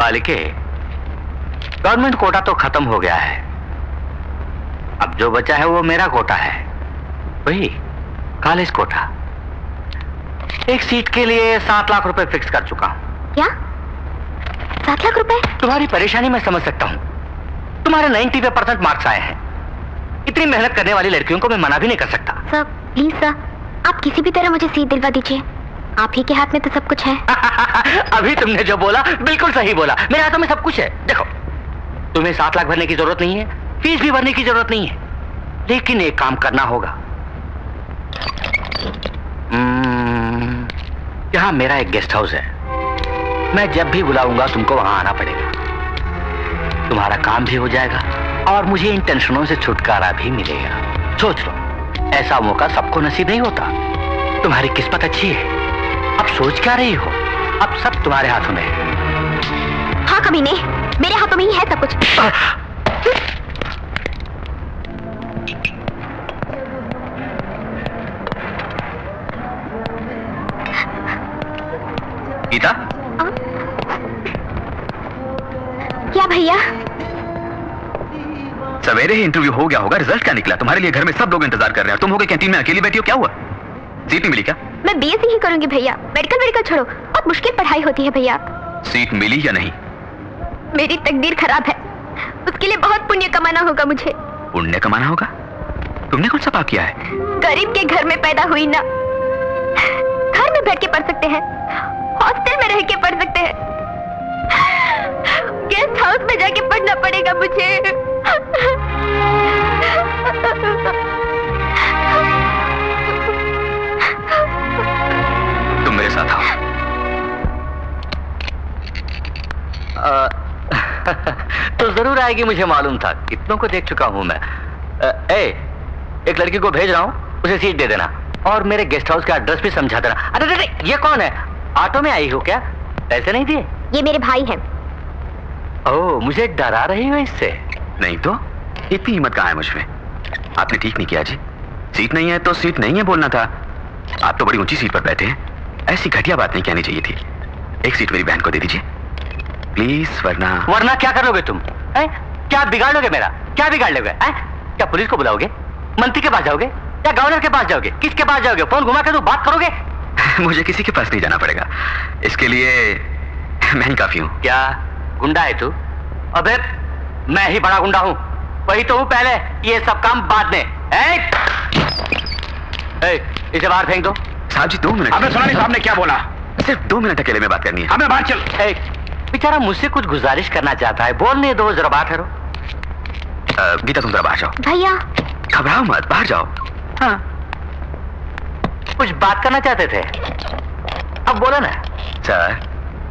बालिके, government Kota तो खत्म हो गया है। अब जो बचा है वो मेरा कोटा है, वही कॉलेज कोटा। एक सीट के लिए 7 लाख रुपए फिक्स कर चुका हूं। क्या? 7 लाख रुपए? तुम्हारी परेशानी मैं समझ सकता हूं। तुम्हारे 90% मार्क्स आए हैं। इतनी मेहनत करने वाली लड़कियों को मैं मना भी नहीं कर सकता। सर प्लीज सर, आप किसी भी तरह मुझे सीट दिलवा दीजिए। आप ही के हाथ में तो सब कुछ है। अभी तुमने जो बोला बिल्कुल सही बोला। मेरे हाथों में सब कुछ है। देखो, तुम्हें 7 लाख भरने की जरूरत नहीं है, फीस भी भरने की जरूरत नहीं है, लेकिन एक काम करना होगा। यहाँ मेरा एक गेस्ट हाउस है। मैं जब भी बुलाऊंगा तुमको वहां आना पड़ेगा। तुम्हारा काम भी हो जाएगा और मुझे इन टेंशनों से छुटकारा भी मिलेगा। सोच लो, ऐसा मौका सबको नसीब नहीं होता। तुम्हारी किस्मत अच्छी है। अब सोच क्या रही हो? अब सब तुम्हारे हाथों में है। हाँ कमीने, मेरे हाथों में ही है सब कुछ। गीता? क्या भैया? सवेरे ही इंटरव्यू हो गया होगा, रिजल्ट क्या निकला? तुम्हारे लिए घर में सब लोग इंतजार कर रहे हैं, तुम हो गए कैंटीन में अकेली बैठी हो, क्या हुआ? सीट नहीं मिली क्या? मैं बीएससी ही करूंगी भैया। मेडिकल छोड़ो, बहुत मुश्किल पढ़ाई होती है भैया। सीट मिली या नहीं? मेरी तकदीर खराब है, उसके लिए बहुत पुण्य कमाना होगा मुझे। पुण्य कमाना होगा? तुमने कौन सा पाप किया है? गरीब के घर में पैदा हुई ना। घर में बैठ के पढ़ सकते हैं, हॉस्टल में रह के पढ़ सकते हैं, गेस्ट हाउस में जाके पढ़ना पड़ेगा मुझे। तुम मेरे साथ आओ। तो जरूर आएगी, मुझे मालूम था। कितनों को देख चुका हूं मैं। एक लड़की को भेज रहा हूं, उसे सीट दे देना और मेरे गेस्ट हाउस का एड्रेस भी समझा देना। अरे ये कौन है? ऑटो में आई हो क्या? पैसे नहीं दिए? ये मेरे भाई हैं। ओह, मुझे डरा रही हो इससे? नहीं तो इतनी हिम्मत कहाँ है मुझमें? आपने ठीक नहीं किया जी। सीट नहीं है तो सीट नहीं है बोलना था। आप तो बड़ी ऊंची सीट पर बैठे हैं, ऐसी घटिया बात नहीं कहनी चाहिए थी। एक सीट मेरी बहन को दे दीजिए प्लीज, वरना क्या करोगे तुम? क्या बिगाड़ लोगे मेरा? क्या बिगाड़ लोगे? क्या पुलिस को बुलाओगे? मंत्री के पास जाओगे या गवर्नर के पास जाओगे? किसके पास जाओगे? फोन घुमा के तो बात करोगे? मुझे किसी के पास नहीं जाना पड़ेगा, इसके लिए मैं ही काफी हूँ। क्या गुंडा है तू? अबे मैं ही बड़ा गुंडा हूँ, वही तो हूँ पहले, ये सब काम बाद में। इसे बाहर फेंक दो। साहब जी 2 मिनट। आपने सुना नहीं साहब ने क्या बोला? सिर्फ 2 मिनट अकेले में बात करनी है। हमें बाहर चल। बेचारा मुझसे कुछ गुजारिश करना चाहता है, बोलने दो, जरा बात करो। गीता तुम जरा बाहर जाओ। भैया घबराओ मत, बाहर जाओ। हाँ, कुछ बात करना चाहते थे, अब बोलो ना। सर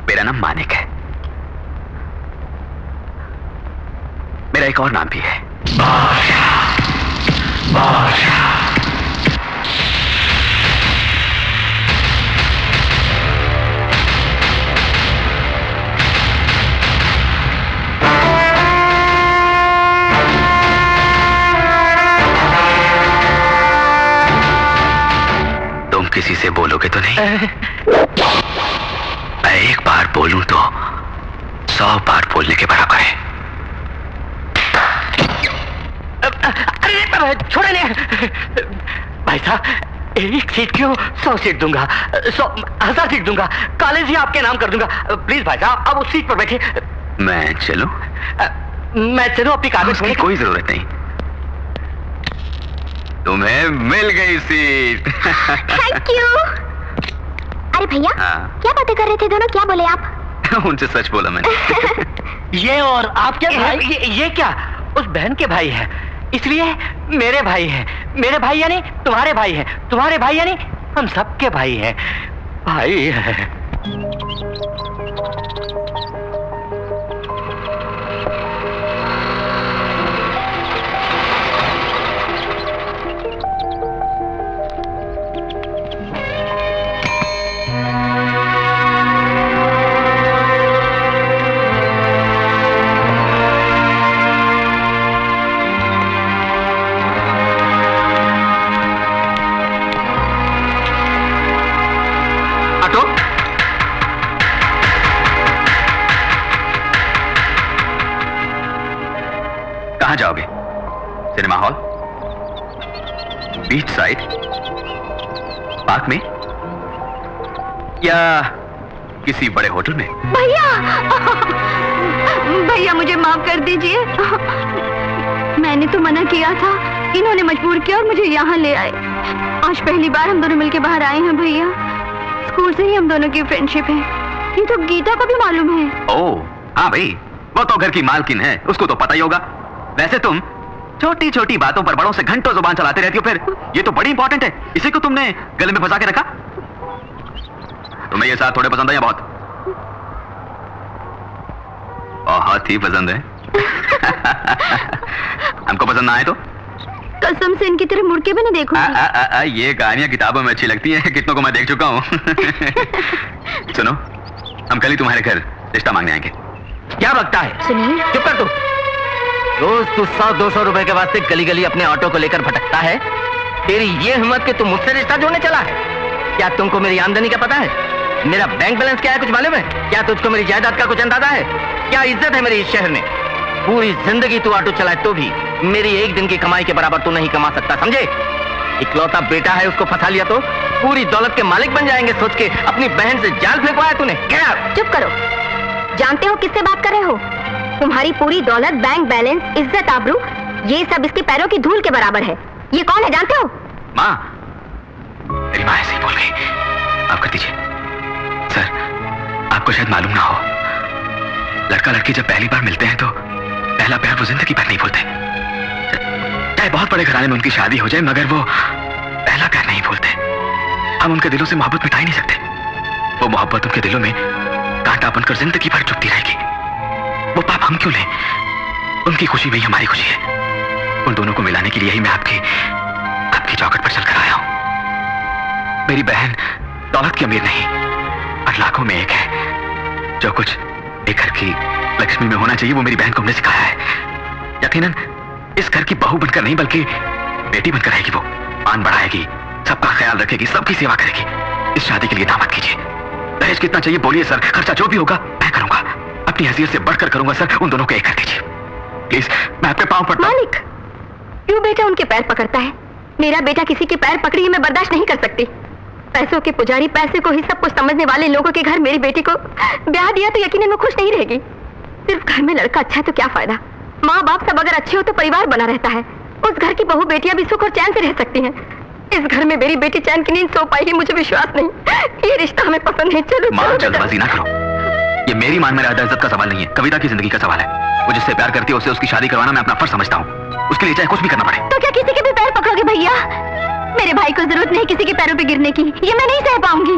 मेरा नाम मानिक है, मेरा एक और नाम भी है, बादशाह। बादशाह। तुम किसी से बोलोगे तो नहीं? मैं एक बार बोलूं तो 100 बार बोलने के बराबर है। अरे छोड़े नहीं भाई साहब, एक सीट क्यों, 100 सीट दूंगा, 1000 सीट दूंगा, कॉलेज ही आपके नाम कर दूंगा। प्लीज भाई साहब, अब उस सीट पर बैठे। मैं चलूं? मैं चलूं अपनी कागज में? कोई जरूरत नहीं, तुम्हें मिल गई सीट। Thank you. अरे भैया क्या बातें कर रहे थे दोनों? क्या बोले आप? उनसे सच बोला मैंने। ये और आप क्या भाई? ये क्या? उस बहन के भाई है, इसलिए मेरे भाई हैं। मेरे भाई यानी तुम्हारे भाई हैं, तुम्हारे भाई यानी हम सबके भाई हैं। भाई है। कहां जाओगे? Cinema hall, beach side, park में, या किसी बड़े होटल में? भैया भैया मुझे माफ कर दीजिए। मैंने तो मना किया था, इन्होंने मजबूर किया और मुझे यहाँ ले आए। आज पहली बार हम दोनों मिलके बाहर आए हैं भैया। स्कूल से ही हम दोनों की फ्रेंडशिप है, ये तो गीता को भी मालूम है। ओह हाँ भाई, वो तो घर की मालकिन है, उसको तो पता ही होगा। वैसे तुम छोटी छोटी बातों पर बड़ों से घंटों जुबान चलाते रहती हो, फिर ये तो बड़ी इंपॉर्टेंट है, इसी को तुमने गले में फंसा के रखा। तुम्हें ये साथ थोड़े पसंद है या बहुत? बहुत ही पसंद है। हमको पसंद ना आए तो कसम से इनकी तरफ मुड़ के भी नहीं देखूंगी। ये कहानियां किताबों में अच्छी लगती हैं, कितनों को मैं देख चुका हूं। सुनो, हम कल ही तुम्हारे घर रिश्ता मांगने आएंगे। क्या बकता है? सुनिए, चुप कर तू। रोज तू 100-200 रुपए के वास्ते गली गली अपने ऑटो को लेकर भटकता है। तेरी ये हिम्मत कि तू मुझसे रिश्ता जोड़ने चला है? क्या तुमको मेरी आमदनी का पता है? मेरा बैंक बैलेंस क्या है कुछ मालूम है? क्या तुझको मेरी जायदाद का कुछ अंदाजा है? क्या इज्जत है मेरी इस शहर में? पूरी जिंदगी तू ऑटो चलाए तो भी मेरी एक दिन की कमाई के बराबर तू नहीं कमा सकता, समझे? इकलौता बेटा है, उसको फंसा लिया तो पूरी दौलत के मालिक बन जाएंगे सोच के अपनी बहन से जाल फेंकवाया तूने। क्या? चुप करो। जानते हो किससे बात कर रहे हो? तुम्हारी पूरी दौलत, बैंक बैलेंस, इज्जत, आबरू, ये सब इसके पैरों की धूल के बराबर है। ये कौन है जानते हो? माँ, मेरी माँ ऐसे ही बोल गई, माफ कर दीजिए। सर, आपको शायद मालूम ना हो, लड़का लड़की जब पहली बार मिलते हैं तो पहला प्यार वो जिंदगी भर नहीं भूलते। चाहे बहुत बड़े घराने में उनकी शादी हो जाए, मगर वो पहला प्यार नहीं भूलते। हम उनके दिलों से मोहब्बत मिटा ही नहीं सकते। वो मोहब्बत उनके दिलों में कांटा बनकर जिंदगी भर चुभती रहेगी। वो पाप हम क्यों लें? उनकी खुशी में ही हमारी खुशी है। उन दोनों को मिलाने के लिए ही मैं आपकी चौखट पर चलकर आया हूं। मेरी बहन दौलत की अमीर नहीं, और लाखों में एक है। जो कुछ एक घर की लक्ष्मी में होना चाहिए वो मेरी बहन को हमने सिखाया है। यकीनन इस घर की बहू बनकर नहीं बल्कि बेटी बनकर रहेगी। वो मान बढ़ाएगी, सबका ख्याल रखेगी, सबकी सेवा करेगी। इस शादी के लिए दामाद कीजिए। दहेज कितना चाहिए बोलिए सर, खर्चा जो भी होगा मैं करूंगा। अपनी हैसियत से बढ़कर करूंगा सर। उन दोनों को एक कर दीजिए प्लीज, मैं आपके पांव पड़ता हूं। मालिक, क्यों बेटा उनके पैर पकड़ता है? मेरा बेटा किसी के पैर पकड़ी मैं बर्दाश्त नहीं कर सकती। पैसों के पुजारी, पैसे को ही सब कुछ समझने वाले लोगों के घर मेरी बेटी को ब्याह दिया तो यकीनन वो खुश नहीं रहेगी। सिर्फ घर में लड़का अच्छा है तो क्या फायदा? माँ बाप सब अगर अच्छे हो तो परिवार बना रहता है। उस घर की बहू बेटियां भी सुख और चैन से रह सकती हैं। इस घर में मेरी बेटी चैन की नींद सो पाएगी, मुझे विश्वास नहीं। ये रिश्ता हमें पसंद नहीं। चलो माँ, जल्दबाजी ना करो। ये मेरी मान में रहता इज्जत का सवाल नहीं है, कविता की जिंदगी का सवाल है। वो जिससे प्यार करती है उससे उसकी शादी करवाना मैं अपना फर्ज समझता हूँ। उसके लिए चाहे कुछ भी करना पड़े। तो क्या किसी के भी पैर पकड़ोगे भैया? मेरे भाई को जरूरत नहीं किसी के पैरों पे गिरने की, ये मैं नहीं सह पाऊंगी।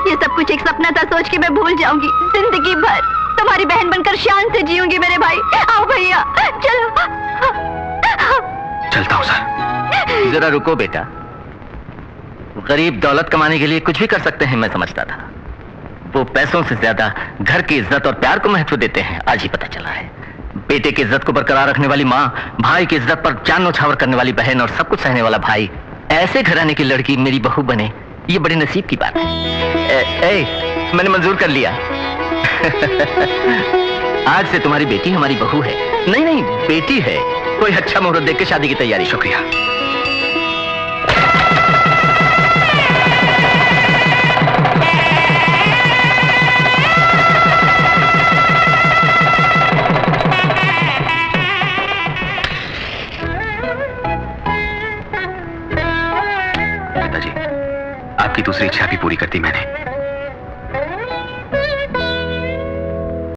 ये सब कुछ एक सपना था, सोच के मैं भूल जाऊंगी। जिंदगी भर तुम्हारी बहन बनकर शान से जीऊंगी मेरे भाई। आओ भैया, चलो। चलता हूँ सर। जरा रुको बेटा, गरीब दौलत कमाने के लिए कुछ भी कर सकते हैं मैं समझता था। वो पैसों से ज्यादा घर की इज्जत और प्यार को महत्व देते हैं, आज ही पता चला है। बेटे की इज्जत को बरकरार रखने वाली माँ, भाई की इज्जत पर जान न्यौछावर करने वाली बहन और सब कुछ सहने वाला भाई, ऐसे घराने की लड़की मेरी बहू बने, ये बड़े नसीब की बात है। मैंने मंजूर कर लिया। आज से तुम्हारी बेटी हमारी बहू है। नहीं, बेटी है। कोई अच्छा मुहूर्त देख के शादी की तैयारी। शुक्रिया। पिताजी, आपकी दूसरी इच्छा भी पूरी कर दी मैंने।